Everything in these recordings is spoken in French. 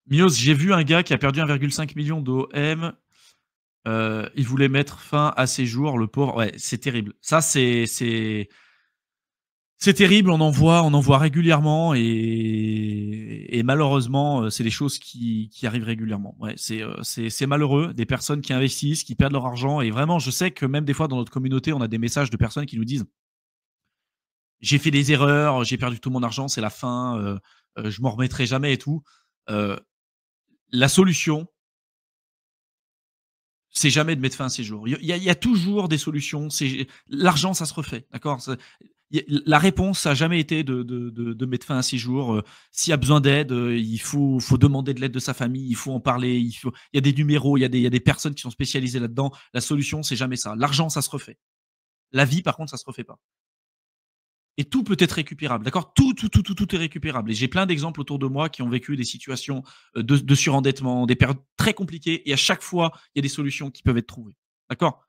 Mios, j'ai vu un gars qui a perdu 1,5 million d'OM. Il voulait mettre fin à ses jours, le pauvre. Ouais, c'est terrible. Ça, c'est terrible. On en voit régulièrement et malheureusement, c'est des choses qui arrivent régulièrement. Ouais, c'est malheureux. Des personnes qui investissent, qui perdent leur argent. Et vraiment, je sais que même des fois dans notre communauté, on a des messages de personnes qui nous disent j'ai fait des erreurs, j'ai perdu tout mon argent, c'est la fin, je m'en remettrai jamais et tout. Euh, la solution, c'est jamais de mettre fin à ses jours. Il y a toujours des solutions. L'argent, ça se refait, d'accord. La réponse, ça n'a jamais été de mettre fin à ses jours. S'il y a besoin d'aide, il faut demander de l'aide de sa famille, il faut en parler. Il y a des numéros, il y a des personnes qui sont spécialisées là-dedans. La solution, c'est jamais ça. L'argent, ça se refait. La vie, par contre, ça se refait pas. Et tout peut être récupérable, d'accord. Tout est récupérable. Et j'ai plein d'exemples autour de moi qui ont vécu des situations de surendettement, des périodes très compliquées. Et à chaque fois, il y a des solutions qui peuvent être trouvées, d'accord.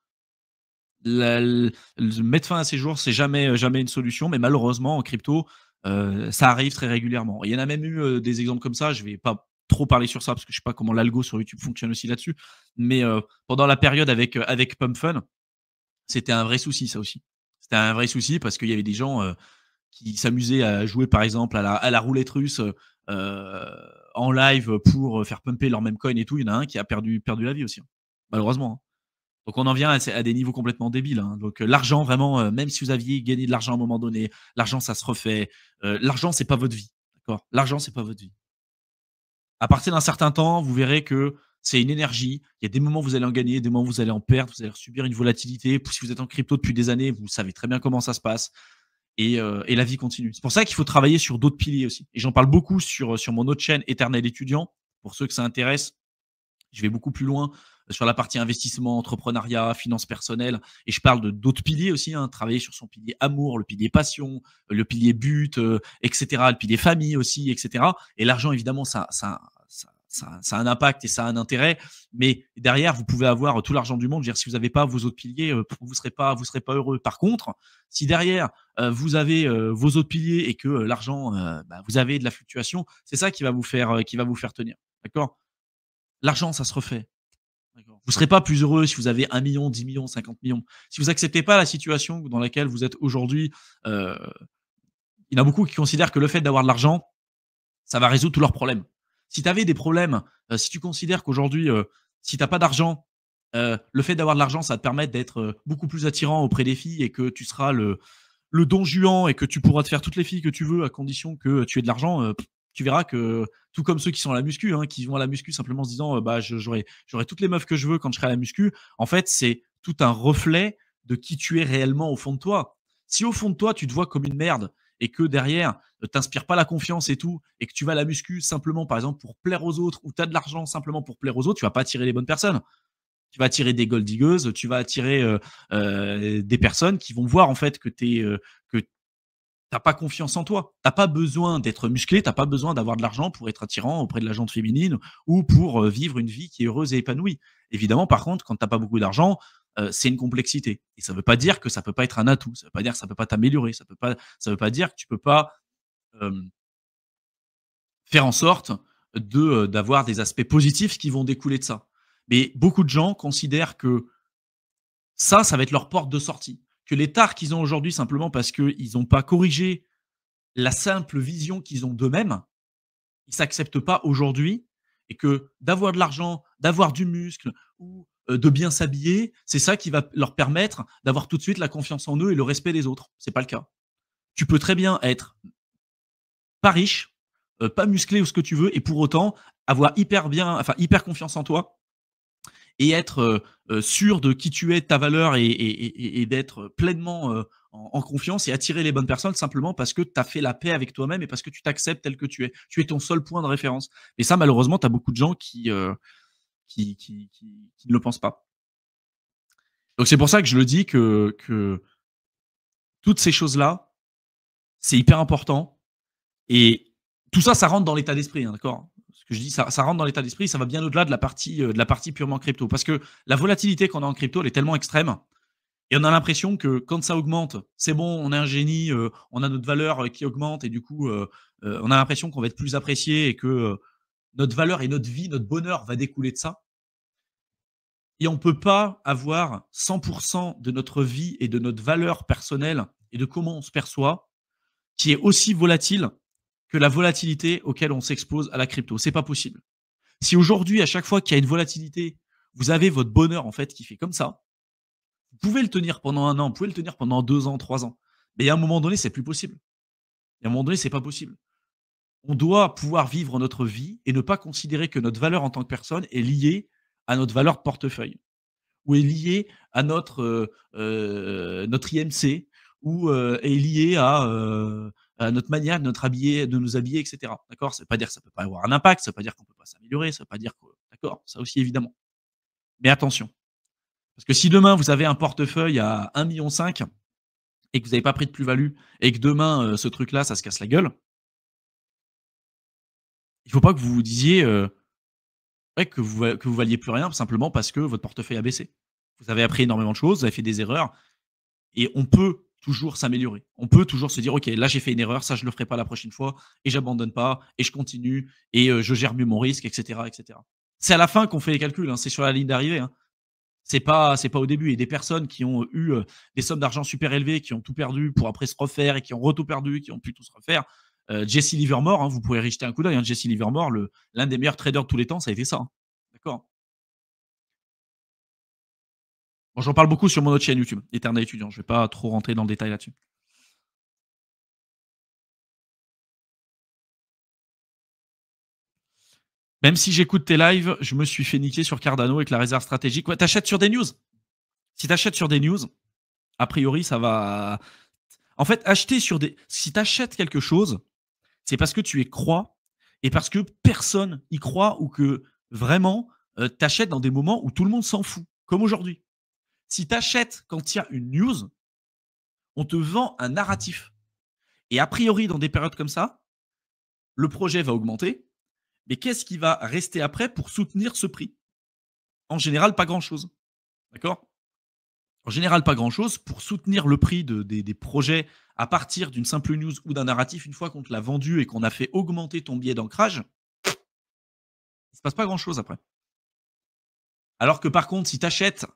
Mettre fin à ces jours, c'est jamais une solution, mais malheureusement, en crypto, ça arrive très régulièrement. Il y en a même eu des exemples comme ça. Je vais pas trop parler sur ça parce que je sais pas comment l'algo sur YouTube fonctionne aussi là-dessus. Mais pendant la période avec Pump Fun, c'était un vrai souci, ça aussi. C'était un vrai souci parce qu'il y avait des gens qui s'amusaient à jouer, par exemple, à la roulette russe en live pour faire pumper leur même coin et tout. Il y en a un qui a perdu la vie aussi, hein, malheureusement, hein. Donc on en vient à des niveaux complètement débiles, hein. Donc l'argent, vraiment, même si vous aviez gagné de l'argent à un moment donné, l'argent, ça se refait. L'argent, c'est pas votre vie, d'accord. L'argent, c'est pas votre vie. À partir d'un certain temps, vous verrez que c'est une énergie. Il y a des moments où vous allez en gagner, des moments où vous allez en perdre, vous allez subir une volatilité. Si vous êtes en crypto depuis des années, vous savez très bien comment ça se passe et la vie continue. C'est pour ça qu'il faut travailler sur d'autres piliers aussi. Et j'en parle beaucoup sur mon autre chaîne Éternel étudiant. Pour ceux que ça intéresse, je vais beaucoup plus loin sur la partie investissement, entrepreneuriat, finances personnelles. Et je parle de d'autres piliers aussi, hein, travailler sur son pilier amour, le pilier passion, le pilier but, etc., le pilier famille aussi, etc. Et l'argent, évidemment, ça a un impact et ça a un intérêt. Mais derrière, vous pouvez avoir tout l'argent du monde. Je veux dire, si vous n'avez pas vos autres piliers, vous serez pas heureux. Par contre, si derrière, vous avez vos autres piliers et que l'argent, vous avez de la fluctuation, c'est ça qui va vous faire tenir. D'accord. L'argent, ça se refait. D'accord. Vous ne serez pas plus heureux si vous avez 1 million, 10 millions, 50 millions. Si vous acceptez pas la situation dans laquelle vous êtes aujourd'hui, heu, il y en a beaucoup qui considèrent que le fait d'avoir de l'argent, ça va résoudre tous leurs problèmes. Si tu avais des problèmes, si tu considères qu'aujourd'hui, si tu as pas d'argent, le fait d'avoir de l'argent, ça va te permettre d'être, beaucoup plus attirant auprès des filles et que tu seras le don Juan et que tu pourras te faire toutes les filles que tu veux à condition que tu aies de l'argent, tu verras que tout comme ceux qui sont à la muscu, hein, qui vont à la muscu simplement en se disant, bah, j'aurai toutes les meufs que je veux quand je serai à la muscu. En fait, c'est tout un reflet de qui tu es réellement au fond de toi. Si au fond de toi, tu te vois comme une merde et que derrière, t'inspires pas la confiance et tout, et que tu vas à la muscu simplement, par exemple, pour plaire aux autres, ou tu as de l'argent simplement pour plaire aux autres, tu vas pas attirer les bonnes personnes. Tu vas attirer des gold diggers, tu vas attirer des personnes qui vont voir en fait que t'as pas confiance en toi. T'as pas besoin d'être musclé, t'as pas besoin d'avoir de l'argent pour être attirant auprès de la gente féminine ou pour vivre une vie qui est heureuse et épanouie. Évidemment, par contre, quand t'as pas beaucoup d'argent, c'est une complexité. Et ça veut pas dire que ça peut pas être un atout. Ça veut pas dire que ça peut pas t'améliorer. Ça veut pas dire que tu peux pas euh, faire en sorte d'avoir des aspects positifs qui vont découler de ça. Mais beaucoup de gens considèrent que ça va être leur porte de sortie. Que les tares qu'ils ont aujourd'hui, simplement parce qu'ils n'ont pas corrigé la simple vision qu'ils ont d'eux-mêmes, ils s'acceptent pas aujourd'hui et que d'avoir de l'argent, d'avoir du muscle ou de bien s'habiller, c'est ça qui va leur permettre d'avoir tout de suite la confiance en eux et le respect des autres. C'est pas le cas. Tu peux très bien être pas riche, pas musclé ou ce que tu veux et pour autant avoir hyper confiance en toi et être sûr de qui tu es, de ta valeur et d'être pleinement en confiance et attirer les bonnes personnes simplement parce que tu as fait la paix avec toi-même et parce que tu t'acceptes tel que tu es. Tu es ton seul point de référence. Et ça, malheureusement, tu as beaucoup de gens qui ne le pensent pas. Donc c'est pour ça que je le dis que toutes ces choses-là, c'est hyper important. Et tout ça, ça rentre dans l'état d'esprit, hein, d'accord. Ce que je dis, ça rentre dans l'état d'esprit, ça va bien au-delà de la partie purement crypto. Parce que la volatilité qu'on a en crypto, elle est tellement extrême. Et on a l'impression que quand ça augmente, c'est bon, on est un génie, on a notre valeur qui augmente et du coup, on a l'impression qu'on va être plus apprécié et que notre valeur et notre vie, notre bonheur va découler de ça. Et on ne peut pas avoir 100% de notre vie et de notre valeur personnelle et de comment on se perçoit qui est aussi volatile que la volatilité auquel on s'expose à la crypto. C'est pas possible. Si aujourd'hui, à chaque fois qu'il y a une volatilité, vous avez votre bonheur en fait qui fait comme ça, vous pouvez le tenir pendant 1 an, vous pouvez le tenir pendant 2 ans, 3 ans. Mais à un moment donné, c'est plus possible. Et à un moment donné, c'est pas possible. On doit pouvoir vivre notre vie et ne pas considérer que notre valeur en tant que personne est liée à notre valeur de portefeuille ou est liée à notre IMC ou est liée à notre manière de nous habiller, etc. D'accord. Ça ne veut pas dire que ça ne peut pas avoir un impact, ça ne veut pas dire qu'on ne peut pas s'améliorer, ça ne veut pas dire que. D'accord, ça aussi évidemment. Mais attention, parce que si demain vous avez un portefeuille à 1,5 million et que vous n'avez pas pris de plus-value et que demain ce truc-là, ça se casse la gueule, il ne faut pas que vous vous disiez ouais, que vous valiez plus rien simplement parce que votre portefeuille a baissé. Vous avez appris énormément de choses, vous avez fait des erreurs et on peut toujours s'améliorer. On peut toujours se dire, OK, là j'ai fait une erreur, ça je ne le ferai pas la prochaine fois et j'abandonne pas et je continue et je gère mieux mon risque, etc., etc. C'est à la fin qu'on fait les calculs, hein, c'est sur la ligne d'arrivée. Hein. C'est pas au début. Et des personnes qui ont eu des sommes d'argent super élevées, qui ont tout perdu pour après se refaire et qui ont tout perdu, qui ont pu tout se refaire. Jesse Livermore, hein, vous pouvez y jeter un coup d'œil. Hein, Jesse Livermore, l'un des meilleurs traders de tous les temps, ça a été ça. Hein. D'accord. Bon, j'en parle beaucoup sur mon autre chaîne YouTube, Éternel étudiant. Je ne vais pas trop rentrer dans le détail là-dessus. Même si j'écoute tes lives, je me suis fait niquer sur Cardano avec la réserve stratégique. Ouais, t'achètes sur des news. Si t'achètes sur des news, a priori, ça va. En fait, acheter sur des. Si t'achètes quelque chose, c'est parce que tu y crois et parce que personne y croit ou que vraiment, t'achètes dans des moments où tout le monde s'en fout, comme aujourd'hui. Si t'achètes quand il y a une news, on te vend un narratif. Et a priori, dans des périodes comme ça, le projet va augmenter. Mais qu'est-ce qui va rester après pour soutenir ce prix? En général, pas grand-chose. D'accord? En général, pas grand-chose. Pour soutenir le prix des projets à partir d'une simple news ou d'un narratif, une fois qu'on te l'a vendu et qu'on a fait augmenter ton billet d'ancrage, il ne se passe pas grand-chose après. Alors que par contre, si tu achètes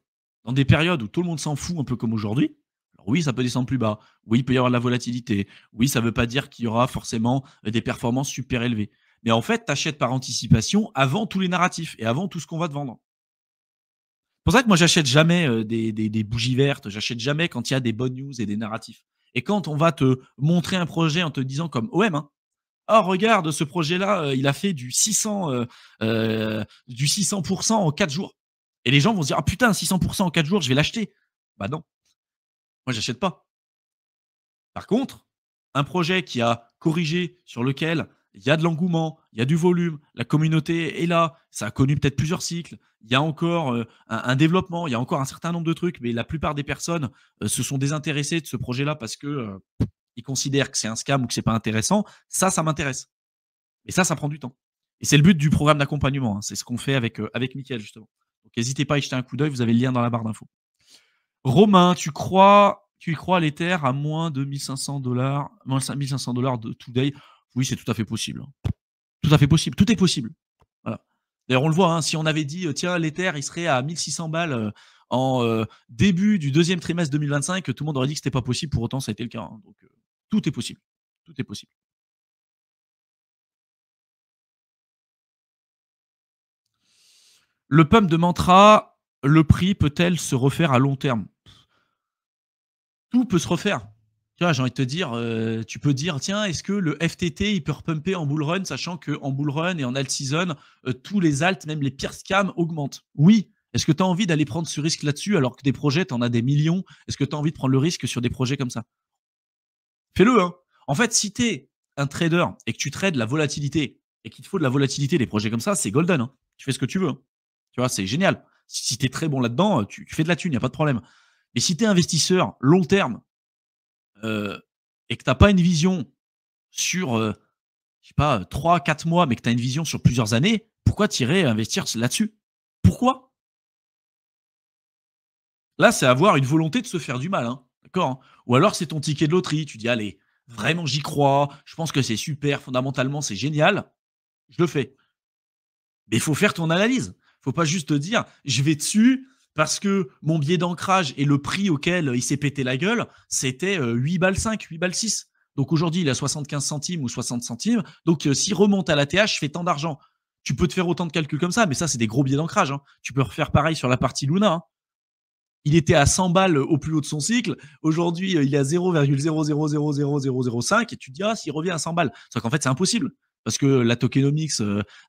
dans des périodes où tout le monde s'en fout, un peu comme aujourd'hui, alors oui, ça peut descendre plus bas. Oui, il peut y avoir de la volatilité. Oui, ça ne veut pas dire qu'il y aura forcément des performances super élevées. Mais en fait, tu achètes par anticipation avant tous les narratifs et avant tout ce qu'on va te vendre. C'est pour ça que moi, j'achète jamais des bougies vertes. J'achète jamais quand il y a des bonnes news et des narratifs. Et quand on va te montrer un projet en te disant comme OM, hein, oh, regarde, ce projet-là, il a fait du 600% en 4 jours. Et les gens vont se dire, ah putain, 600% en 4 jours, je vais l'acheter. Bah non, moi, j'achète pas. Par contre, un projet qui a corrigé, sur lequel il y a de l'engouement, il y a du volume, la communauté est là, ça a connu peut-être plusieurs cycles, il y a encore un développement, il y a encore un certain nombre de trucs, mais la plupart des personnes se sont désintéressées de ce projet-là parce que ils considèrent que c'est un scam ou que c'est pas intéressant. Ça m'intéresse. Et ça prend du temps. Et c'est le but du programme d'accompagnement. Hein. C'est ce qu'on fait avec Mickaël, justement. Donc, n'hésitez pas à y jeter un coup d'œil. Vous avez le lien dans la barre d'infos. Romain, tu y crois à l'Ether à moins de 1500 $, moins 1500 $ de today? Oui, c'est tout à fait possible. Hein. Tout à fait possible. Tout est possible. Voilà. D'ailleurs, on le voit, hein, si on avait dit, tiens, l'Ether, il serait à 1600 balles en début du deuxième trimestre 2025, tout le monde aurait dit que c'était pas possible. Pour autant, ça a été le cas. Hein. Donc, tout est possible. Tout est possible. Le pump de Mantra, le prix peut-elle se refaire à long terme? Tout peut se refaire. Tu vois, j'ai envie de te dire, tu peux dire, tiens, est-ce que le FTT, il peut repumper en bull run, sachant qu'en bull run et en alt season, tous les alts, même les pires scams, augmentent? Oui. Est-ce que tu as envie d'aller prendre ce risque là-dessus alors que des projets, tu en as des millions? Est-ce que tu as envie de prendre le risque sur des projets comme ça? Fais-le. Hein. En fait, si tu es un trader et que tu trades la volatilité et qu'il te faut de la volatilité, des projets comme ça, c'est golden. Hein. Tu fais ce que tu veux. Hein. Tu vois, c'est génial. Si tu es très bon là-dedans, tu fais de la thune, il n'y a pas de problème. Mais si tu es investisseur long terme et que tu n'as pas une vision sur, je sais pas, 3-4 mois, mais que tu as une vision sur plusieurs années, pourquoi tu irais investir là-dessus? Pourquoi? Là, c'est avoir une volonté de se faire du mal. Hein, d'accord? Hein. Ou alors, c'est ton ticket de loterie. Tu dis, allez, vraiment, j'y crois. Je pense que c'est super. Fondamentalement, c'est génial. Je le fais. Mais il faut faire ton analyse. Il faut pas juste te dire: «Je vais dessus parce que mon billet d'ancrage et le prix auquel il s'est pété la gueule, c'était, 8 balles 5, 8 balles 6. Donc aujourd'hui, il a 75 centimes ou 60 centimes. Donc s'il remonte à l'ATH, je fais tant d'argent». Tu peux te faire autant de calculs comme ça, mais ça, c'est des gros billets d'ancrage, hein. Tu peux refaire pareil sur la partie Luna, hein. Il était à 100 balles au plus haut de son cycle. Aujourd'hui, il est à 0,000005 et tu te dis: «Ah, s'il revient à 100 balles». Sauf qu'en fait, c'est impossible parce que la tokenomics,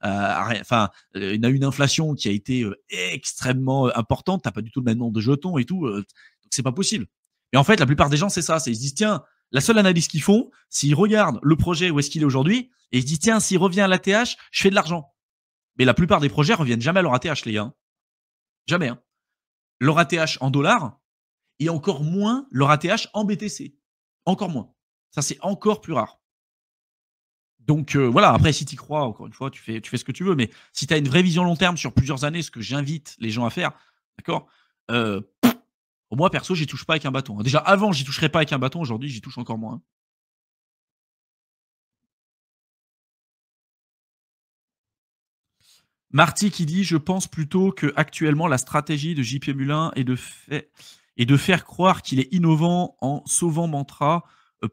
enfin, il a une inflation qui a été, extrêmement, importante. Tu as pas du tout le même nombre de jetons et tout, donc c'est pas possible. Et en fait, la plupart des gens, c'est ça, c'est ils se disent: «Tiens», la seule analyse qu'ils font, s'ils regardent le projet où est-ce qu'il est aujourd'hui et ils se disent: «Tiens, s'il revient à l'ATH, je fais de l'argent». Mais la plupart des projets reviennent jamais à leur ATH, les gars, hein. Jamais, hein. Leur ATH en dollars et encore moins leur ATH en BTC. Encore moins. Ça, c'est encore plus rare. Donc voilà, après si tu y crois, encore une fois, tu fais ce que tu veux, mais si tu as une vraie vision long terme sur plusieurs années, ce que j'invite les gens à faire, d'accord? Heu, moi perso, j'y touche pas avec un bâton, hein. Déjà avant, j'y toucherais pas avec un bâton, aujourd'hui, j'y touche encore moins, hein. Marty qui dit: «Je pense plutôt qu'actuellement la stratégie de JP Mulin est de faire croire qu'il est innovant en sauvant Mantra,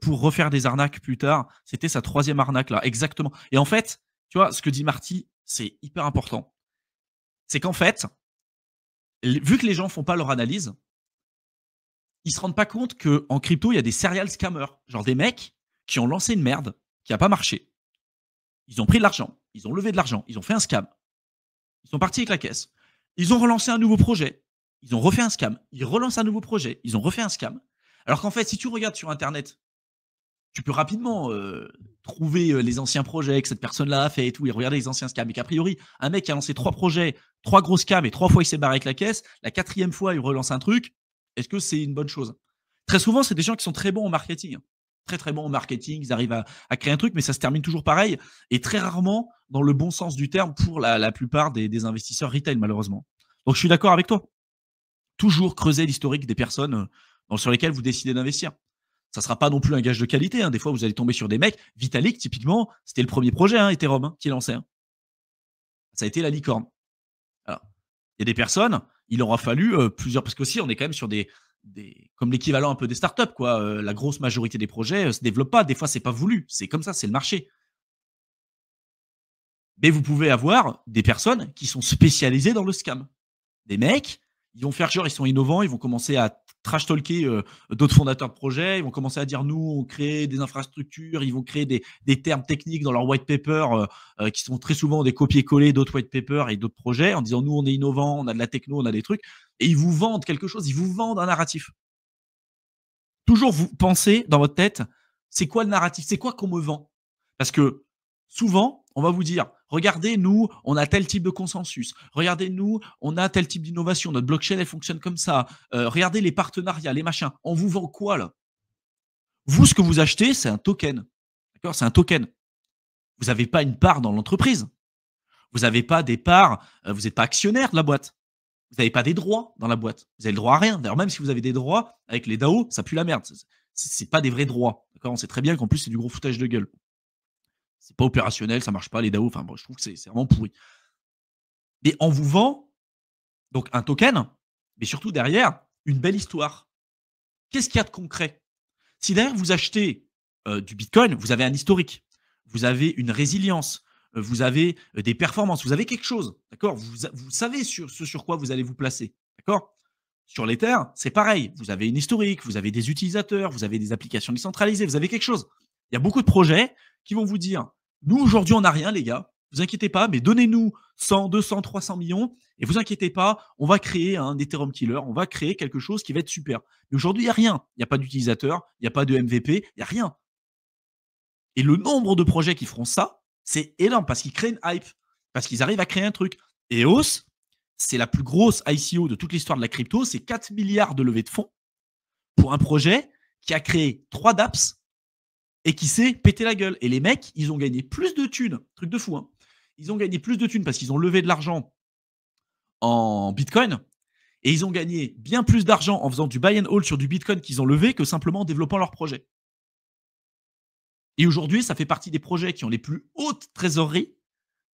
pour refaire des arnaques plus tard». C'était sa troisième arnaque là, exactement. Et en fait, tu vois, ce que dit Marty, c'est hyper important. C'est qu'en fait, vu que les gens font pas leur analyse, ils se rendent pas compte qu'en crypto, il y a des serial scammers. Genre des mecs qui ont lancé une merde, qui a pas marché. Ils ont pris de l'argent, ils ont levé de l'argent, ils ont fait un scam. Ils sont partis avec la caisse. Ils ont relancé un nouveau projet. Ils ont refait un scam. Ils relancent un nouveau projet. Ils ont refait un scam. Alors qu'en fait, si tu regardes sur Internet, tu peux rapidement trouver les anciens projets que cette personne-là a fait et tout, et regarder les anciens scams. Et qu'a priori, un mec qui a lancé 3 projets, 3 gros scams, et 3 fois il s'est barré avec la caisse, la quatrième fois il relance un truc, est-ce que c'est une bonne chose? Très souvent, c'est des gens qui sont très bons en marketing, hein. Très très bons en marketing, ils arrivent à créer un truc, mais ça se termine toujours pareil, et très rarement dans le bon sens du terme pour la plupart des investisseurs retail, malheureusement. Donc je suis d'accord avec toi. Toujours creuser l'historique des personnes sur lesquelles vous décidez d'investir. Ça ne sera pas non plus un gage de qualité, hein. Des fois, vous allez tomber sur des mecs. Vitalik, typiquement, c'était le premier projet, hein, Ethereum, hein, qu'il lançait, hein. Ça a été la licorne. Alors, il y a des personnes, il aura fallu plusieurs, parce qu'aussi, on est quand même sur comme l'équivalent un peu des startups, quoi. La grosse majorité des projets se développent pas. Des fois, c'est pas voulu. C'est comme ça, c'est le marché. Mais vous pouvez avoir des personnes qui sont spécialisées dans le scam. Des mecs, ils vont faire genre, ils sont innovants, ils vont commencer à trash talker d'autres fondateurs de projets, ils vont commencer à dire: «Nous, on crée des infrastructures», ils vont créer des termes techniques dans leur white paper, qui sont très souvent des copier-coller d'autres white papers et d'autres projets en disant: «Nous, on est innovants, on a de la techno, on a des trucs», et ils vous vendent quelque chose, ils vous vendent un narratif. Toujours vous pensez dans votre tête: «C'est quoi le narratif? C'est quoi qu'on me vend?» Parce que souvent, on va vous dire: «Regardez, nous, on a tel type de consensus. Regardez, nous, on a tel type d'innovation. Notre blockchain, elle fonctionne comme ça. Regardez les partenariats, les machins». On vous vend quoi là? Vous, ce que vous achetez, c'est un token. D'accord? C'est un token. Vous n'avez pas une part dans l'entreprise. Vous n'avez pas des parts, vous n'êtes pas actionnaire de la boîte. Vous n'avez pas des droits dans la boîte. Vous avez le droit à rien. D'ailleurs, même si vous avez des droits, avec les DAO, ça pue la merde. C'est pas des vrais droits. D'accord? On sait très bien qu'en plus, c'est du gros foutage de gueule. C'est pas opérationnel, ça marche pas, les DAO. Enfin, bon, je trouve que c'est vraiment pourri. Mais on vous vend donc un token, mais surtout derrière, une belle histoire. Qu'est-ce qu'il y a de concret? Si derrière vous achetez du Bitcoin, vous avez un historique, vous avez une résilience, vous avez des performances, vous avez quelque chose, d'accord? Vous savez ce sur quoi vous allez vous placer, d'accord? Sur l'Ether, c'est pareil. Vous avez une historique, vous avez des utilisateurs, vous avez des applications décentralisées, vous avez quelque chose. Il y a beaucoup de projets qui vont vous dire: «Nous, aujourd'hui, on n'a rien, les gars. Vous inquiétez pas, mais donnez-nous 100, 200, 300 millions et vous inquiétez pas, on va créer un Ethereum killer, on va créer quelque chose qui va être super». Mais aujourd'hui, il y a rien. Il y a pas d'utilisateurs, il y a pas de MVP, il y a rien. Et le nombre de projets qui feront ça, c'est énorme parce qu'ils créent une hype, parce qu'ils arrivent à créer un truc. EOS, c'est la plus grosse ICO de toute l'histoire de la crypto, c'est 4 milliards de levée de fonds pour un projet qui a créé 3 dApps et qui s'est pété la gueule. Et les mecs, ils ont gagné plus de thunes, truc de fou, hein. Ils ont gagné plus de thunes parce qu'ils ont levé de l'argent en Bitcoin et ils ont gagné bien plus d'argent en faisant du buy and hold sur du Bitcoin qu'ils ont levé que simplement en développant leur projet. Et aujourd'hui, ça fait partie des projets qui ont les plus hautes trésoreries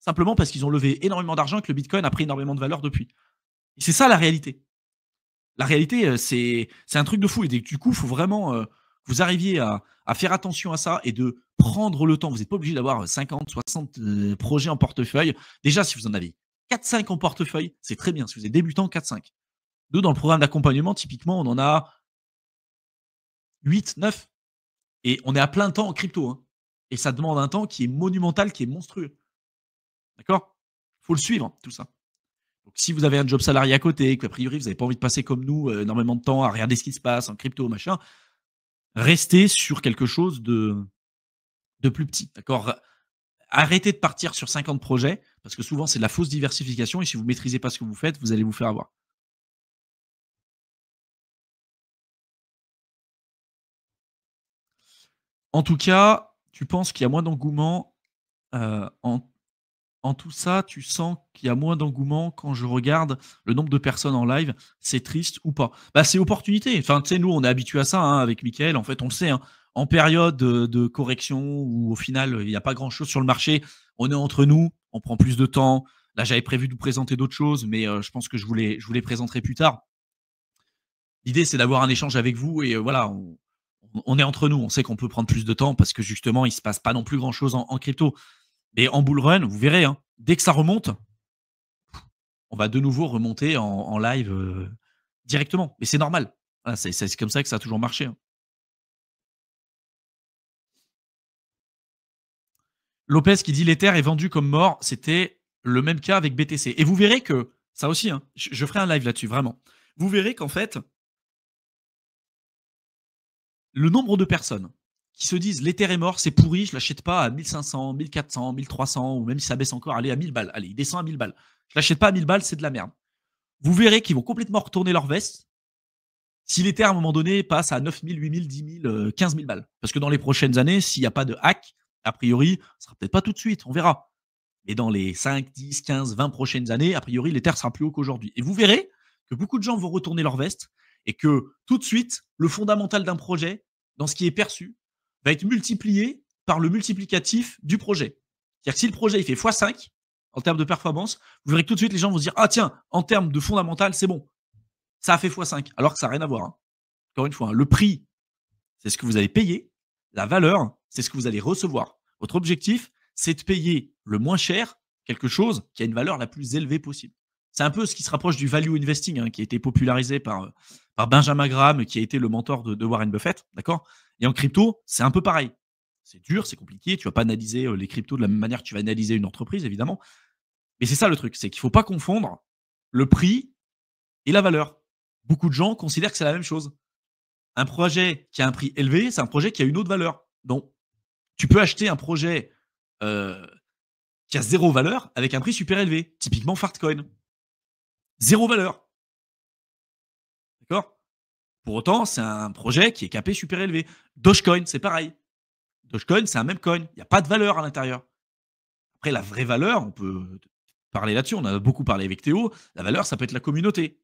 simplement parce qu'ils ont levé énormément d'argent et que le Bitcoin a pris énormément de valeur depuis. Et c'est ça la réalité. La réalité, c'est un truc de fou. Et du coup, il faut vraiment que vous arriviez à faire attention à ça et de prendre le temps. Vous n'êtes pas obligé d'avoir 50, 60 projets en portefeuille. Déjà, si vous en avez 4-5 en portefeuille, c'est très bien. Si vous êtes débutant, 4-5. Nous, dans le programme d'accompagnement, typiquement, on en a 8, 9. Et on est à plein temps en crypto. Hein. Et ça demande un temps qui est monumental, qui est monstrueux. D'accord? Il faut le suivre, tout ça. Donc, si vous avez un job salarié à côté, qu'a priori, vous n'avez pas envie de passer comme nous énormément de temps à regarder ce qui se passe en crypto, machin, restez sur quelque chose de plus petit. D'accord? Arrêtez de partir sur 50 projets, parce que souvent, c'est de la fausse diversification. Et si vous ne maîtrisez pas ce que vous faites, vous allez vous faire avoir. En tout cas, tu penses qu'il y a moins d'engouement en tout ça, tu sens qu'il y a moins d'engouement quand je regarde le nombre de personnes en live. C'est triste ou pas? Bah, c'est opportunité. Enfin, tu sais, nous, on est habitué à ça hein, avec Mickaël. En fait, on le sait. Hein, en période de correction où au final, il n'y a pas grand-chose sur le marché, on est entre nous, on prend plus de temps. Là, j'avais prévu de vous présenter d'autres choses, mais je pense que je vous les présenterai plus tard. L'idée, c'est d'avoir un échange avec vous et voilà, on est entre nous. On sait qu'on peut prendre plus de temps parce que justement, il ne se passe pas non plus grand-chose en crypto. Et en bull run, vous verrez, hein, dès que ça remonte, on va de nouveau remonter en live directement. Mais c'est normal. Voilà, c'est comme ça que ça a toujours marché. Hein. Lopez qui dit l'Ether est vendu comme mort, c'était le même cas avec BTC. Et vous verrez que, ça aussi, hein, je ferai un live là-dessus, vraiment. Vous verrez qu'en fait, le nombre de personnes qui se disent l'Ether est mort, c'est pourri, je l'achète pas à 1500, 1400, 1300, ou même si ça baisse encore, allez, à 1000 balles. Allez, il descend à 1000 balles. Je l'achète pas à 1000 balles, c'est de la merde. Vous verrez qu'ils vont complètement retourner leur veste si l'Ether, à un moment donné, passe à 9000, 8000, 10 000, 15 000 balles. Parce que dans les prochaines années, s'il n'y a pas de hack, a priori, ce sera peut-être pas tout de suite, on verra. Et dans les 5, 10, 15, 20 prochaines années, a priori, l'Ether sera plus haut qu'aujourd'hui. Et vous verrez que beaucoup de gens vont retourner leur veste et que tout de suite, le fondamental d'un projet, dans ce qui est perçu, va être multiplié par le multiplicatif du projet. C'est-à-dire que si le projet il fait x5 en termes de performance, vous verrez que tout de suite, les gens vont se dire ah tiens, en termes de fondamental, c'est bon. Ça a fait x5, alors que ça n'a rien à voir. Hein. Encore une fois, hein, le prix, c'est ce que vous allez payer. La valeur, c'est ce que vous allez recevoir. Votre objectif, c'est de payer le moins cher quelque chose qui a une valeur la plus élevée possible. C'est un peu ce qui se rapproche du value investing, hein, qui a été popularisé par Benjamin Graham, qui a été le mentor de Warren Buffett. D'accord. Et en crypto, c'est un peu pareil. C'est dur, c'est compliqué. Tu ne vas pas analyser les cryptos de la même manière que tu vas analyser une entreprise, évidemment. Mais c'est ça le truc, c'est qu'il ne faut pas confondre le prix et la valeur. Beaucoup de gens considèrent que c'est la même chose. Un projet qui a un prix élevé, c'est un projet qui a une autre valeur. Donc, tu peux acheter un projet qui a zéro valeur avec un prix super élevé. Typiquement Fartcoin. Zéro valeur. D'accord? Pour autant, c'est un projet qui est capé super élevé. Dogecoin, c'est pareil. Dogecoin, c'est un même coin. Il n'y a pas de valeur à l'intérieur. Après, la vraie valeur, on peut parler là-dessus. On a beaucoup parlé avec Théo. La valeur, ça peut être la communauté.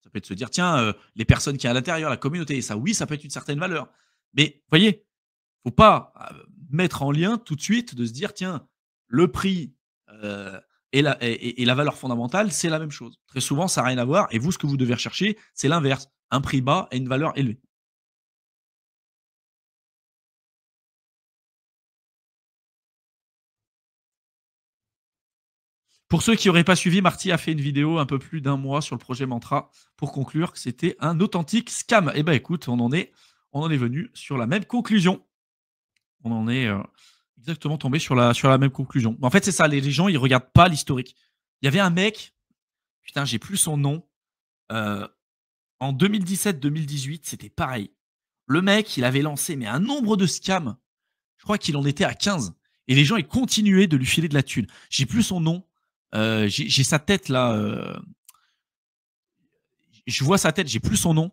Ça peut être de se dire, tiens, les personnes qui sont à l'intérieur, la communauté, ça, oui, ça peut être une certaine valeur. Mais, vous voyez, il ne faut pas mettre en lien tout de suite de se dire, tiens, le prix et la valeur fondamentale, c'est la même chose. Très souvent, ça n'a rien à voir. Et vous, ce que vous devez rechercher, c'est l'inverse. Un prix bas et une valeur élevée. Pour ceux qui n'auraient pas suivi, Marty a fait une vidéo un peu plus d'un mois sur le projet Mantra pour conclure que c'était un authentique scam. Eh bien, écoute, on en est venu sur la même conclusion. On en est exactement tombé sur la même conclusion. En fait, c'est ça, les gens, ils regardent pas l'historique. Il y avait un mec, putain, j'ai plus son nom, en 2017-2018, c'était pareil. Le mec, il avait lancé mais un nombre de scams, je crois qu'il en était à 15. Et les gens, ils continuaient de lui filer de la thune. J'ai plus son nom, j'ai sa tête là, je vois sa tête, j'ai plus son nom.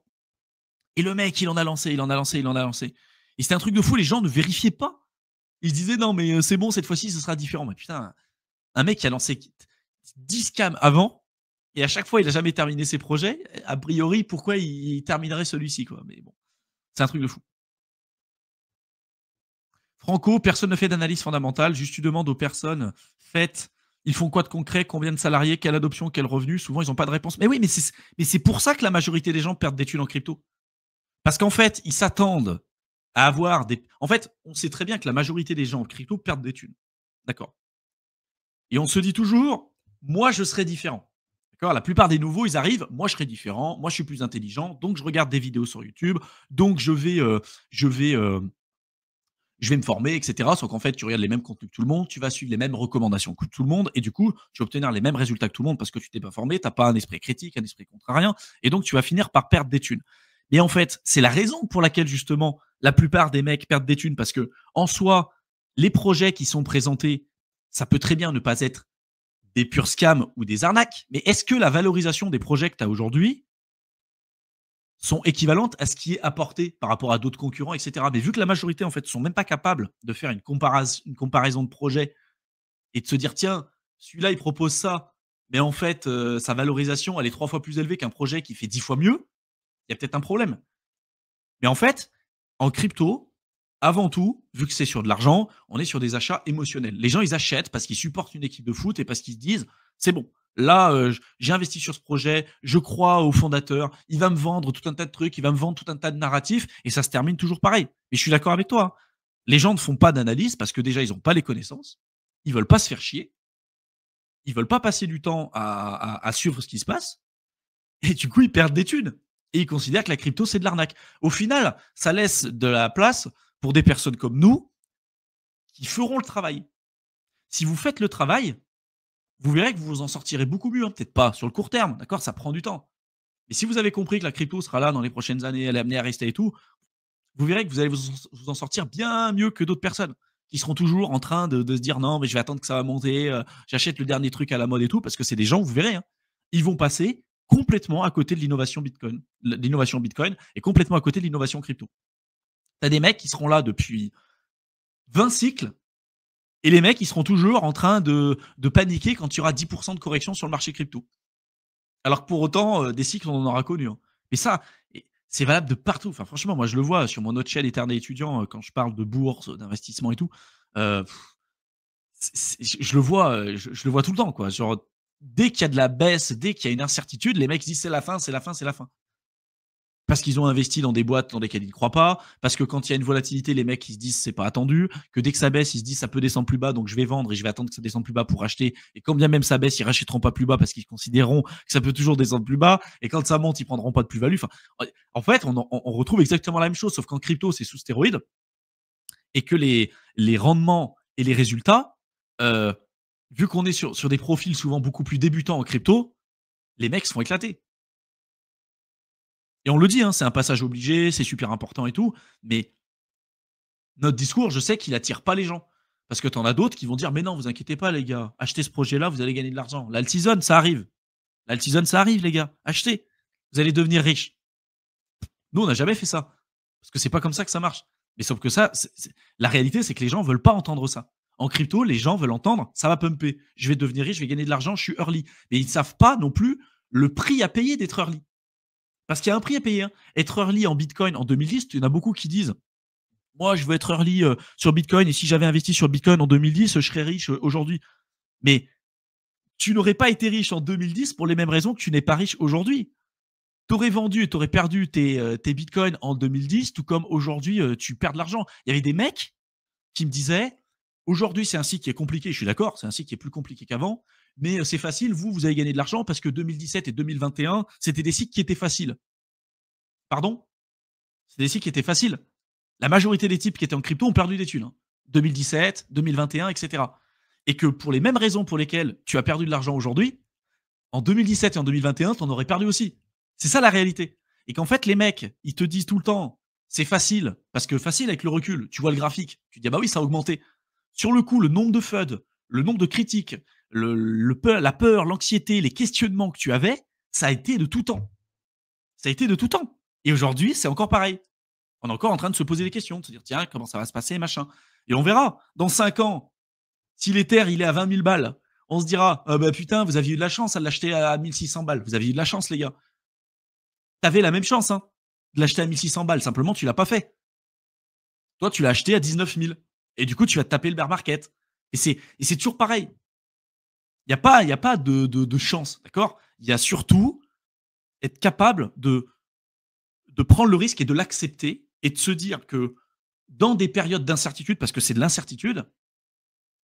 Et le mec, il en a lancé, il en a lancé, il en a lancé. Et c'était un truc de fou, les gens ne vérifiaient pas. Ils se disaient non, mais c'est bon, cette fois-ci, ce sera différent. Mais putain, un mec qui a lancé 10 scams avant, et à chaque fois, il n'a jamais terminé ses projets. A priori, pourquoi il terminerait celui-ci, quoi. Mais bon, c'est un truc de fou. Franco, personne ne fait d'analyse fondamentale. Juste tu demandes aux personnes, faites Ils font quoi de concret? Combien de salariés? Quelle adoption? Quel revenu? Souvent, ils n'ont pas de réponse. Mais oui, mais c'est pour ça que la majorité des gens perdent des thunes en crypto. Parce qu'en fait, ils s'attendent à avoir des. En fait, on sait très bien que la majorité des gens en crypto perdent des thunes. D'accord. Et on se dit toujours, moi, je serai différent. D'accord. La plupart des nouveaux, ils arrivent, moi, je serai différent, moi, je suis plus intelligent, donc je regarde des vidéos sur YouTube, donc je vais, je vais me former, etc. Sauf qu'en fait, tu regardes les mêmes contenus que tout le monde, tu vas suivre les mêmes recommandations que tout le monde, et du coup, tu vas obtenir les mêmes résultats que tout le monde parce que tu t'es pas formé, tu n'as pas un esprit critique, un esprit contrarien, et donc tu vas finir par perdre des thunes. Et en fait, c'est la raison pour laquelle justement la plupart des mecs perdent des thunes parce que en soi, les projets qui sont présentés, ça peut très bien ne pas être des purs scams ou des arnaques, mais est-ce que la valorisation des projets que tu as aujourd'hui sont équivalentes à ce qui est apporté par rapport à d'autres concurrents, et cetera. Mais vu que la majorité, en fait, sont même pas capables de faire une comparaison de projet et de se dire: «Tiens, celui-là, il propose ça, mais en fait, sa valorisation, elle est 3 fois plus élevée qu'un projet qui fait 10 fois mieux», il y a peut-être un problème. Mais en fait, en crypto, avant tout, vu que c'est sur de l'argent, on est sur des achats émotionnels. Les gens, ils achètent parce qu'ils supportent une équipe de foot et parce qu'ils se disent: «C'est bon, là, j'ai investi sur ce projet, je crois au fondateur, il va me vendre tout un tas de trucs, il va me vendre tout un tas de narratifs» et ça se termine toujours pareil. Et je suis d'accord avec toi, hein. Les gens ne font pas d'analyse parce que déjà, ils n'ont pas les connaissances, ils veulent pas se faire chier, ils veulent pas passer du temps à suivre ce qui se passe et du coup, ils perdent des thunes et ils considèrent que la crypto, c'est de l'arnaque. Au final, ça laisse de la place pour des personnes comme nous qui feront le travail. Si vous faites le travail, vous verrez que vous vous en sortirez beaucoup mieux, hein. Peut-être pas sur le court terme, d'accord, ça prend du temps. Mais si vous avez compris que la crypto sera là dans les prochaines années, elle est amenée à rester et tout, vous verrez que vous allez vous en sortir bien mieux que d'autres personnes qui seront toujours en train de se dire: «Non, mais je vais attendre que ça va monter, j'achète le dernier truc à la mode et tout», parce que c'est des gens, vous verrez, hein, ils vont passer complètement à côté de l'innovation Bitcoin et complètement à côté de l'innovation crypto. Tu as des mecs qui seront là depuis 20 cycles et les mecs, ils seront toujours en train de paniquer quand il y aura 10 de correction sur le marché crypto. Alors que pour autant, des cycles, on en aura connu, hein. Mais ça, c'est valable de partout. Enfin, franchement, moi, je le vois sur mon autre chaîne Éternel étudiant, quand je parle de bourse, d'investissement et tout, heu, je le vois, je le vois tout le temps, quoi. Genre, dès qu'il y a de la baisse, dès qu'il y a une incertitude, les mecs disent: «C'est la fin, c'est la fin, c'est la fin». Parce qu'ils ont investi dans des boîtes dans lesquelles ils ne croient pas, parce que quand il y a une volatilité, les mecs ils se disent c'est pas attendu, que dès que ça baisse, ils se disent ça peut descendre plus bas, donc je vais vendre et je vais attendre que ça descende plus bas pour acheter. Et quand bien même ça baisse, ils rachèteront pas plus bas parce qu'ils considéreront que ça peut toujours descendre plus bas. Et quand ça monte, ils prendront pas de plus-value. Enfin, en fait, on retrouve exactement la même chose, sauf qu'en crypto, c'est sous stéroïdes et que les rendements et les résultats, euh, vu qu'on est sur des profils souvent beaucoup plus débutants en crypto, les mecs se font éclater. Et on le dit, hein, c'est un passage obligé, c'est super important et tout, mais notre discours, je sais qu'il attire pas les gens. Parce que tu en as d'autres qui vont dire: «Mais non, vous inquiétez pas les gars, achetez ce projet-là, vous allez gagner de l'argent. L'alt season, ça arrive. L'alt season, ça arrive les gars, achetez. Vous allez devenir riches». Nous, on n'a jamais fait ça. Parce que c'est pas comme ça que ça marche. Mais sauf que ça, la réalité, c'est que les gens veulent pas entendre ça. En crypto, les gens veulent entendre: «Ça va pumper, je vais devenir riche, je vais gagner de l'argent, je suis early». Mais ils ne savent pas non plus le prix à payer d'être early. Parce qu'il y a un prix à payer, hein. Être early en Bitcoin en 2010, il y en a beaucoup qui disent: «Moi, je veux être early sur Bitcoin et si j'avais investi sur Bitcoin en 2010, je serais riche aujourd'hui». Mais tu n'aurais pas été riche en 2010 pour les mêmes raisons que tu n'es pas riche aujourd'hui. Tu aurais vendu et tu aurais perdu tes Bitcoins en 2010, tout comme aujourd'hui, tu perds de l'argent. Il y avait des mecs qui me disaient: «Aujourd'hui, c'est un cycle qui est compliqué». Je suis d'accord, c'est un cycle qui est plus compliqué qu'avant, mais c'est facile, vous avez gagné de l'argent parce que 2017 et 2021, c'était des cycles qui étaient faciles. Pardon? C'est des cycles qui étaient faciles. La majorité des types qui étaient en crypto ont perdu des thunes, hein. 2017, 2021, et cetera. Et que pour les mêmes raisons pour lesquelles tu as perdu de l'argent aujourd'hui, en 2017 et en 2021, tu en aurais perdu aussi. C'est ça la réalité. Et qu'en fait, les mecs, ils te disent tout le temps, c'est facile, parce que facile avec le recul, tu vois le graphique, tu te dis, ah bah oui, ça a augmenté. Sur le coup, le nombre de FUD, le nombre de critiques, la peur, l'anxiété, les questionnements que tu avais, ça a été de tout temps. Ça a été de tout temps. Et aujourd'hui, c'est encore pareil. On est encore en train de se poser des questions, de se dire: «Tiens, comment ça va se passer, machin?» Et on verra. Dans 5 ans, si l'Ether, il est à 20 000 balles, on se dira: «Ah bah putain, vous aviez eu de la chance à l'acheter à 1 600 balles. Vous aviez eu de la chance, les gars. Tu avais la même chance, hein, de l'acheter à 1 600 balles. Simplement, tu l'as pas fait. Toi, tu l'as acheté à 19 000. Et du coup, tu vas te taper le bear market». Et c'est toujours pareil. y a pas de chance, d'accord? Il y a surtout être capable de prendre le risque et de l'accepter et de se dire que dans des périodes d'incertitude, parce que c'est de l'incertitude,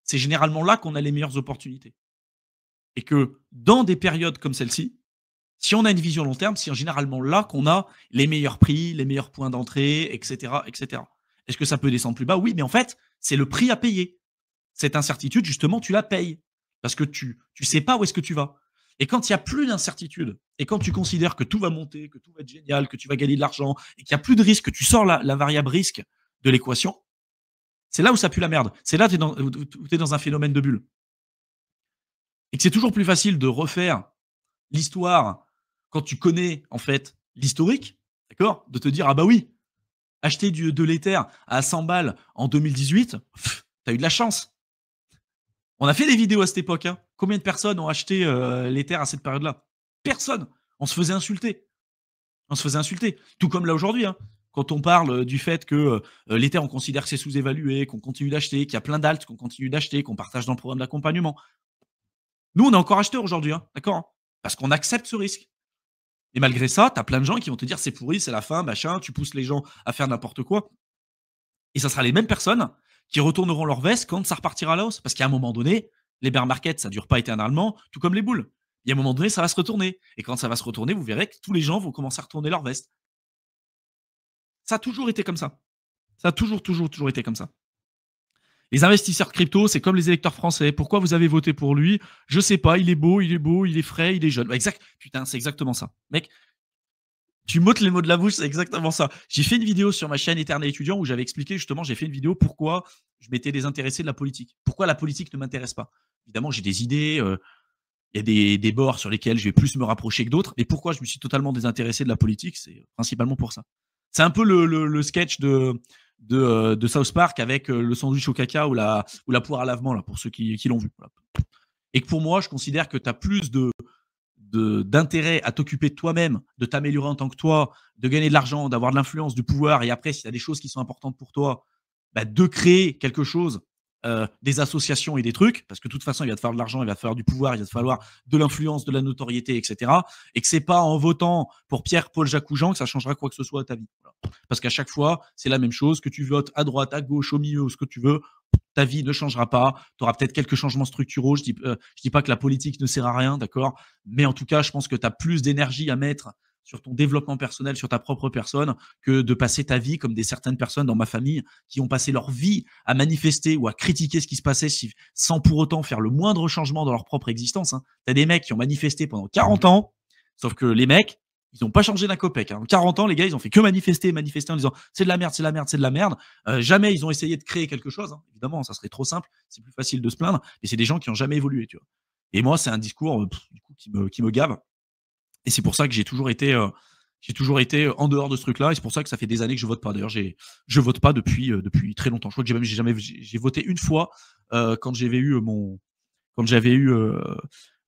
c'est généralement là qu'on a les meilleures opportunités. Et que dans des périodes comme celle-ci, si on a une vision long terme, c'est généralement là qu'on a les meilleurs prix, les meilleurs points d'entrée, et cetera, et cetera. Est-ce que ça peut descendre plus bas? Oui, mais en fait, c'est le prix à payer. Cette incertitude, justement, tu la payes parce que tu sais pas où est-ce que tu vas. Et quand il y a plus d'incertitude et quand tu considères que tout va monter, que tout va être génial, que tu vas gagner de l'argent et qu'il y a plus de risque, que tu sors la variable risque de l'équation, c'est là où ça pue la merde. C'est là où tu es dans un phénomène de bulle. Et que c'est toujours plus facile de refaire l'histoire quand tu connais en fait l'historique, d'accord? De te dire: «Ah bah oui, acheter de l'Ether à 100 balles en 2018, tu as eu de la chance». On a fait des vidéos à cette époque, hein. Combien de personnes ont acheté, l'Ether à cette période-là? Personne. On se faisait insulter. On se faisait insulter. Tout comme là aujourd'hui, hein. Quand on parle, du fait que, l'Ether, on considère que c'est sous-évalué, qu'on continue d'acheter, qu'il y a plein d'alts qu'on continue d'acheter, qu'on partage dans le programme d'accompagnement. Nous, on est encore acheteurs aujourd'hui, hein, d'accord, hein? Parce qu'on accepte ce risque. Et malgré ça, tu as plein de gens qui vont te dire: «C'est pourri, c'est la fin, machin», tu pousses les gens à faire n'importe quoi. Et ça sera les mêmes personnes qui retourneront leur veste quand ça repartira à la hausse. Parce qu'à un moment donné, les bear markets, ça dure pas éternellement, tout comme les boules. Il y a un moment donné, ça va se retourner. Et quand ça va se retourner, vous verrez que tous les gens vont commencer à retourner leur veste. Ça a toujours été comme ça. Ça a toujours, toujours, toujours été comme ça. Les investisseurs crypto, c'est comme les électeurs français. Pourquoi vous avez voté pour lui? Je sais pas. Il est beau, il est beau, il est frais, il est jeune. Bah, exact. Putain, c'est exactement ça. Mec, tu m'ôtes les mots de la bouche, c'est exactement ça. J'ai fait une vidéo sur ma chaîne Éternel étudiant où j'avais expliqué justement, j'ai fait une vidéo pourquoi je m'étais désintéressé de la politique. Pourquoi la politique ne m'intéresse pas. Évidemment, j'ai des idées, il y a des bords sur lesquels je vais plus me rapprocher que d'autres. Mais pourquoi je me suis totalement désintéressé de la politique, c'est principalement pour ça. C'est un peu le sketch de South Park avec le sandwich au caca ou la poire à lavement, là, pour ceux qui l'ont vu. Voilà. Et que pour moi, je considère que tu as plus d'intérêt à t'occuper de toi-même, de t'améliorer en tant que toi, de gagner de l'argent, d'avoir de l'influence, du pouvoir, et après, s'il y a des choses qui sont importantes pour toi, bah, de créer quelque chose, des associations et des trucs, parce que de toute façon, il va te falloir de l'argent, il va te falloir du pouvoir, il va te falloir de l'influence, de la notoriété, etc. Et que c'est pas en votant pour Pierre, Paul, Jacques ou Jean que ça changera quoi que ce soit à ta vie. Voilà. Parce qu'à chaque fois, c'est la même chose, que tu votes à droite, à gauche, au milieu, ou ce que tu veux, ta vie ne changera pas. Tu auras peut-être quelques changements structuraux. Je dis pas que la politique ne sert à rien, d'accord. Mais en tout cas, je pense que tu as plus d'énergie à mettre sur ton développement personnel, sur ta propre personne, que de passer ta vie comme des certaines personnes dans ma famille qui ont passé leur vie à manifester ou à critiquer ce qui se passait sans pour autant faire le moindre changement dans leur propre existence. Hein. Tu as des mecs qui ont manifesté pendant 40 ans, sauf que les mecs, ils n'ont pas changé d'un copec. Hein. En 40 ans, les gars, ils ont fait que manifester, manifester en disant c'est de la merde, c'est de la merde, c'est de la merde. Jamais ils ont essayé de créer quelque chose. Hein. Évidemment, ça serait trop simple, c'est plus facile de se plaindre, mais c'est des gens qui n'ont jamais évolué. Tu vois. Et moi, c'est un discours du coup, qui me gave. Et c'est pour ça que j'ai toujours été en dehors de ce truc-là. Et c'est pour ça que ça fait des années que je vote pas. D'ailleurs, je vote pas depuis très longtemps. Je crois que j'ai voté une fois quand j'avais eu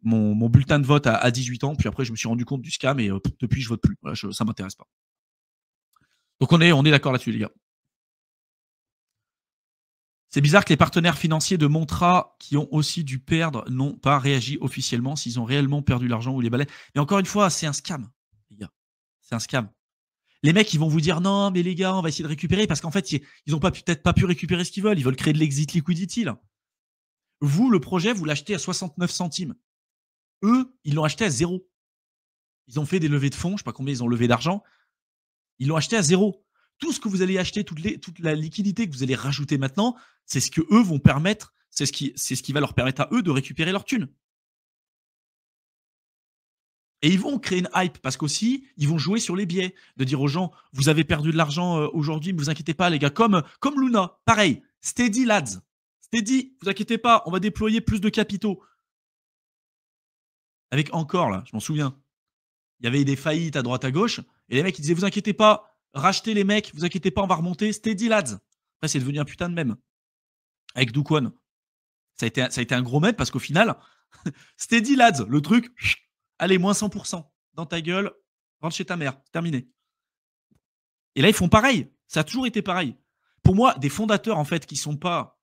mon bulletin de vote à 18 ans. Puis après, je me suis rendu compte du scam et depuis, je vote plus. Voilà, ça m'intéresse pas. Donc on est d'accord là-dessus, les gars. C'est bizarre que les partenaires financiers de Montra, qui ont aussi dû perdre, n'ont pas réagi officiellement s'ils ont réellement perdu l'argent ou les balais. Mais encore une fois, c'est un scam, les gars. C'est un scam. Les mecs, ils vont vous dire non, mais les gars, on va essayer de récupérer parce qu'en fait, ils n'ont peut-être pas pu récupérer ce qu'ils veulent. Ils veulent créer de l'exit liquidity. Là. Vous, le projet, vous l'achetez à 69 centimes. Eux, ils l'ont acheté à zéro. Ils ont fait des levées de fonds, je ne sais pas combien ils ont levé d'argent. Ils l'ont acheté à zéro. Tout ce que vous allez acheter, toute la liquidité que vous allez rajouter maintenant, c'est ce que eux vont permettre, c'est ce qui va leur permettre à eux de récupérer leur thune. Et ils vont créer une hype parce qu'aussi, ils vont jouer sur les biais, de dire aux gens, vous avez perdu de l'argent aujourd'hui, ne vous inquiétez pas les gars, comme Luna, pareil, steady lads, steady, vous inquiétez pas, on va déployer plus de capitaux. Avec encore là, je m'en souviens, il y avait des faillites à droite à gauche, et les mecs ils disaient, vous inquiétez pas, rachetez les mecs, vous inquiétez pas, on va remonter, steady lads. Après c'est devenu un putain de mème. Avec Dukwon. Ça a été un gros mème parce qu'au final, steady lads, le truc, allez, moins 100%. Dans ta gueule, rentre chez ta mère, terminé. Et là, ils font pareil. Ça a toujours été pareil. Pour moi, des fondateurs, en fait, qui sont pas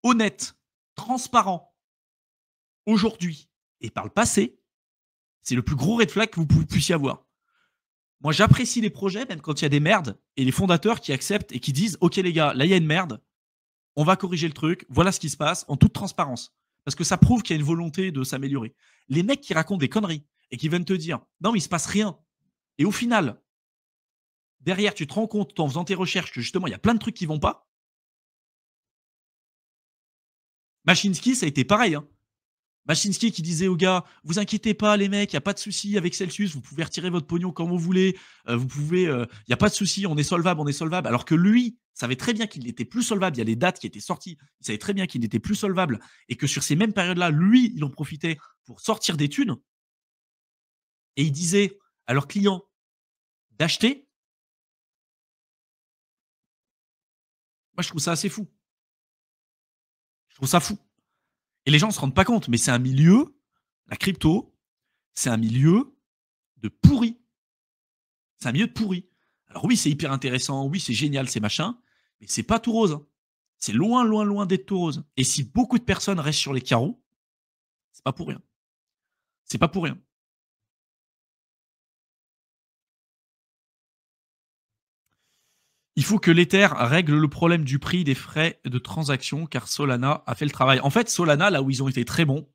honnêtes transparent aujourd'hui et par le passé, c'est le plus gros red flag que vous puissiez avoir. Moi, j'apprécie les projets, même quand il y a des merdes, et les fondateurs qui acceptent et qui disent: OK, les gars, là, il y a une merde, on va corriger le truc, voilà ce qui se passe, en toute transparence. Parce que ça prouve qu'il y a une volonté de s'améliorer. Les mecs qui racontent des conneries et qui viennent te dire: non, mais il se passe rien. Et au final, derrière, tu te rends compte en faisant tes recherches que justement, il y a plein de trucs qui vont pas. Machinsky, ça a été pareil. Hein. Machinsky qui disait aux gars: vous inquiétez pas, les mecs, il n'y a pas de souci avec Celsius, vous pouvez retirer votre pognon quand vous voulez, vous pouvez, il n'y a pas de souci, on est solvable, on est solvable. Alors que lui savait très bien qu'il n'était plus solvable. Il y a des dates qui étaient sorties. Il savait très bien qu'il n'était plus solvable et que sur ces mêmes périodes-là, lui, il en profitait pour sortir des thunes. Et il disait à leurs clients d'acheter. Moi, je trouve ça assez fou. Je trouve ça fou. Et les gens ne se rendent pas compte, mais c'est un milieu, la crypto, c'est un milieu de pourri. C'est un milieu de pourri. Alors oui, c'est hyper intéressant, oui, c'est génial, c'est machin, mais c'est pas tout rose. Hein. C'est loin, loin, loin d'être tout rose. Et si beaucoup de personnes restent sur les carreaux, c'est pas pour rien. C'est pas pour rien. Il faut que l'Ether règle le problème du prix des frais de transaction, car Solana a fait le travail. En fait, Solana, là où ils ont été très bons,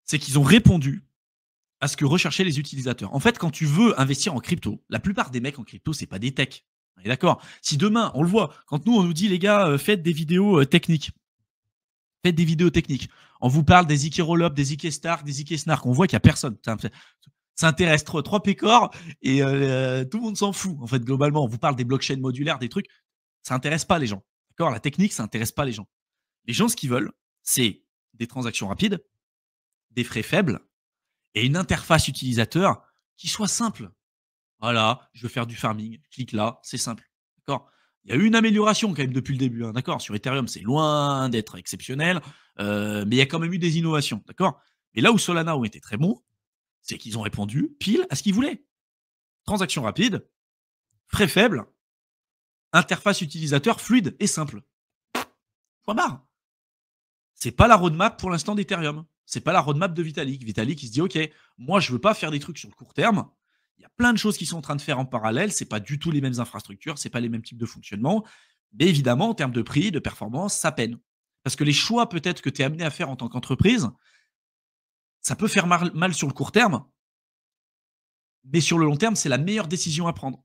c'est qu'ils ont répondu à ce que recherchaient les utilisateurs. En fait, quand tu veux investir en crypto, la plupart des mecs en crypto, c'est pas des techs. On est d'accord. Si demain, on le voit, quand nous, on nous dit, les gars, faites des vidéos techniques, faites des vidéos techniques, on vous parle des ZK Rollup, des ZK Stark, des ZK Snark, on voit qu'il n'y a personne. Ça intéresse trois pécores et tout le monde s'en fout, en fait, globalement. On vous parle des blockchains modulaires, des trucs, ça intéresse pas les gens. D'accord. La technique, ça intéresse pas les gens. Les gens, ce qu'ils veulent, c'est des transactions rapides, des frais faibles, et une interface utilisateur qui soit simple. Voilà, je veux faire du farming, je clique là, c'est simple. D'accord. Il y a eu une amélioration quand même depuis le début. Hein, d'accord. Sur Ethereum, c'est loin d'être exceptionnel, mais il y a quand même eu des innovations. D'accord. Et là où Solana ont été très bons, c'est qu'ils ont répondu pile à ce qu'ils voulaient. Transaction rapide, frais faibles, interface utilisateur fluide et simple. Point barre. C'est pas la roadmap pour l'instant d'Ethereum. C'est pas la roadmap de Vitalik. Vitalik, il se dit, OK, moi, je veux pas faire des trucs sur le court terme. Il y a plein de choses qui sont en train de faire en parallèle. C'est pas du tout les mêmes infrastructures, c'est pas les mêmes types de fonctionnement. Mais évidemment, en termes de prix, de performance, ça peine. Parce que les choix peut-être que tu es amené à faire en tant qu'entreprise, ça peut faire mal sur le court terme, mais sur le long terme, c'est la meilleure décision à prendre.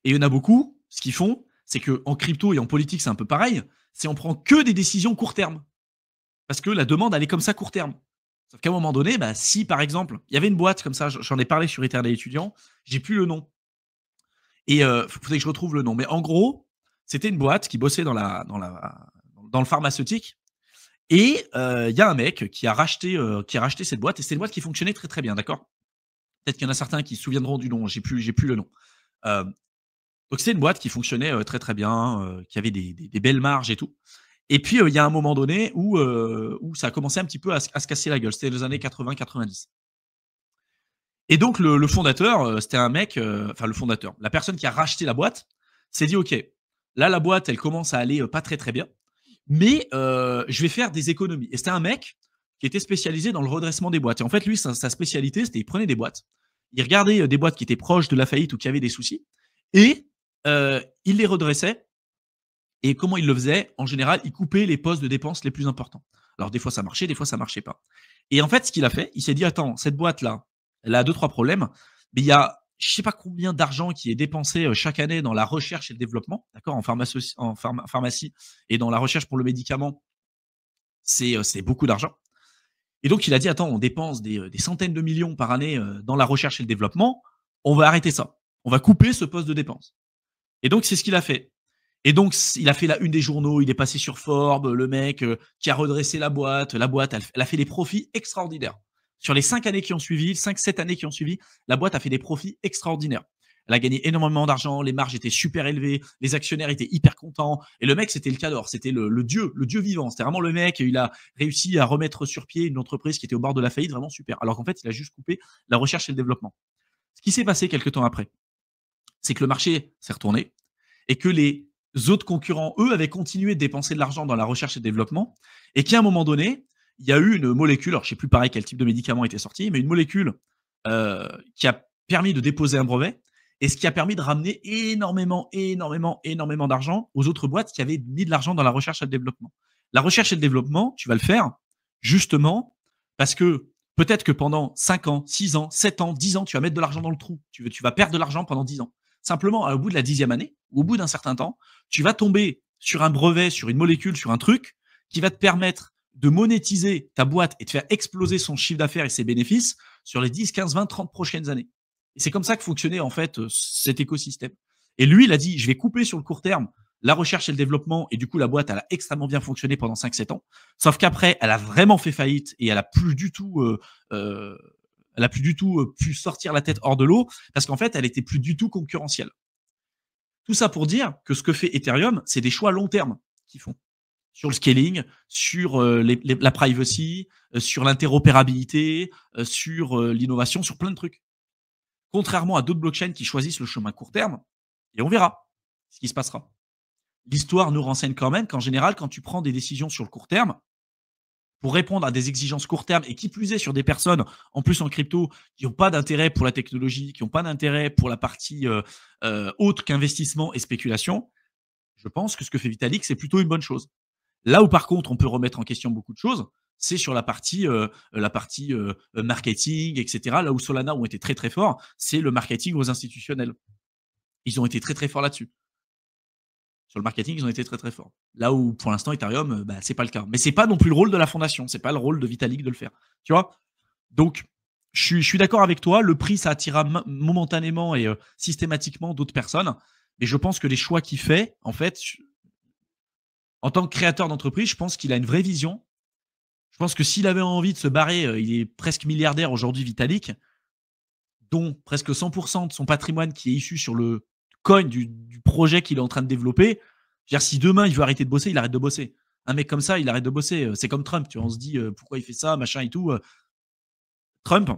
Et il y en a beaucoup, ce qu'ils font, c'est qu'en crypto et en politique, c'est un peu pareil, c'est on prend que des décisions court terme. Parce que la demande, elle est comme ça court terme. Sauf qu'à un moment donné, bah, si par exemple, il y avait une boîte comme ça, j'en ai parlé sur Eternal étudiant, j'ai plus le nom. Et il faudrait que je retrouve le nom. Mais en gros, c'était une boîte qui bossait dans le pharmaceutique. Et il y a un mec qui a racheté cette boîte. Et c'était une boîte qui fonctionnait très très bien, d'accord. Peut-être qu'il y en a certains qui se souviendront du nom. J'ai plus le nom. Donc c'est une boîte qui fonctionnait très très bien, qui avait des belles marges et tout. Et puis, il y a un moment donné où ça a commencé un petit peu à se casser la gueule. C'était les années 80-90. Et donc, le fondateur, c'était un mec, enfin le fondateur, la personne qui a racheté la boîte, s'est dit: «OK, là, la boîte, elle commence à aller pas très, très bien, mais je vais faire des économies». Et c'était un mec qui était spécialisé dans le redressement des boîtes. Et en fait, lui, sa spécialité, c'était il prenait des boîtes, il regardait des boîtes qui étaient proches de la faillite ou qui avaient des soucis, et il les redressait. Et comment il le faisait? En général, il coupait les postes de dépenses les plus importants. Alors des fois ça marchait, des fois ça marchait pas. Et en fait, ce qu'il a fait, il s'est dit: «Attends, cette boîte-là, elle a 2-3 problèmes, mais il y a je sais pas combien d'argent qui est dépensé, chaque année dans la recherche et le développement», d'accord? En pharmacie et dans la recherche pour le médicament, c'est beaucoup d'argent. Et donc il a dit: «Attends, on dépense des centaines de millions par année, dans la recherche et le développement, on va arrêter ça. On va couper ce poste de dépense». Et donc c'est ce qu'il a fait. Et donc, il a fait la une des journaux, il est passé sur Forbes, le mec qui a redressé la boîte. La boîte, elle a fait des profits extraordinaires. Sur les 5 années qui ont suivi, 5-7 années qui ont suivi, la boîte a fait des profits extraordinaires. Elle a gagné énormément d'argent, les marges étaient super élevées, les actionnaires étaient hyper contents. Et le mec, c'était le cador, c'était le dieu vivant. C'était vraiment le mec, il a réussi à remettre sur pied une entreprise qui était au bord de la faillite, vraiment super. Alors qu'en fait, il a juste coupé la recherche et le développement. Ce qui s'est passé quelques temps après, c'est que le marché s'est retourné et que les autres concurrents, eux, avaient continué de dépenser de l'argent dans la recherche et développement et qu'à un moment donné, il y a eu une molécule, alors je sais plus pareil quel type de médicament était sorti, mais une molécule, qui a permis de déposer un brevet et ce qui a permis de ramener énormément, énormément, énormément d'argent aux autres boîtes qui avaient mis de l'argent dans la recherche et le développement. La recherche et le développement, tu vas le faire justement parce que peut-être que pendant 5 ans, 6 ans, 7 ans, 10 ans, tu vas mettre de l'argent dans le trou. Tu vas perdre de l'argent pendant 10 ans. Simplement, au bout de la 10e année, ou au bout d'un certain temps, tu vas tomber sur un brevet, sur une molécule, sur un truc qui va te permettre de monétiser ta boîte et de faire exploser son chiffre d'affaires et ses bénéfices sur les 10, 15, 20, 30 prochaines années. Et c'est comme ça que fonctionnait en fait cet écosystème. Et lui, il a dit, je vais couper sur le court terme la recherche et le développement, et du coup, la boîte, elle a extrêmement bien fonctionné pendant 5-7 ans. Sauf qu'après, elle a vraiment fait faillite et elle a plus du tout, pu sortir la tête hors de l'eau parce qu'en fait, elle était plus du tout concurrentielle. Tout ça pour dire que ce que fait Ethereum, c'est des choix long terme qu'ils font sur le scaling, sur la privacy, sur l'interopérabilité, sur l'innovation, sur plein de trucs. Contrairement à d'autres blockchains qui choisissent le chemin court terme, et on verra ce qui se passera. L'histoire nous renseigne quand même qu'en général, quand tu prends des décisions sur le court terme, pour répondre à des exigences court terme et qui plus est sur des personnes, en plus en crypto, qui n'ont pas d'intérêt pour la technologie, qui n'ont pas d'intérêt pour la partie autre qu'investissement et spéculation, je pense que ce que fait Vitalik, c'est plutôt une bonne chose. Là où par contre, on peut remettre en question beaucoup de choses, c'est sur la partie marketing, etc. Là où Solana ont été très très forts, c'est le marketing aux institutionnels. Ils ont été très très forts là-dessus. Sur le marketing, ils ont été très très forts. Là où pour l'instant, Ethereum, bah, c'est pas le cas. Mais c'est pas non plus le rôle de la fondation, c'est pas le rôle de Vitalik de le faire. Tu vois. Donc, je suis d'accord avec toi. Le prix, ça attira momentanément et systématiquement d'autres personnes. Mais je pense que les choix qu'il fait, en fait, en tant que créateur d'entreprise, je pense qu'il a une vraie vision. Je pense que s'il avait envie de se barrer, il est presque milliardaire aujourd'hui, Vitalik, dont presque 100% de son patrimoine qui est issu sur le coin du projet qu'il est en train de développer. Je veux dire, si demain il veut arrêter de bosser, il arrête de bosser. Un mec comme ça, il arrête de bosser. C'est comme Trump, tu vois, on se dit pourquoi il fait ça, machin et tout. Trump,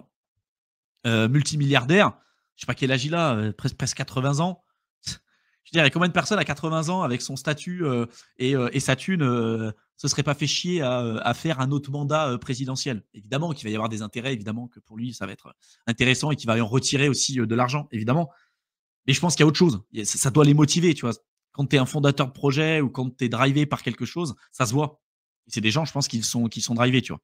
multimilliardaire, je sais pas quel âge il a, presque 80 ans. Je veux dire, il y a combien de personnes à 80 ans avec son statut et sa thune se serait pas fait chier à faire un autre mandat présidentiel? Évidemment qu'il va y avoir des intérêts, évidemment que pour lui, ça va être intéressant et qu'il va y en retirer aussi de l'argent, évidemment. Mais je pense qu'il y a autre chose. Ça doit les motiver, tu vois. Quand tu es un fondateur de projet ou quand tu es drivé par quelque chose, ça se voit. C'est des gens, je pense, qui sont drivés, tu vois.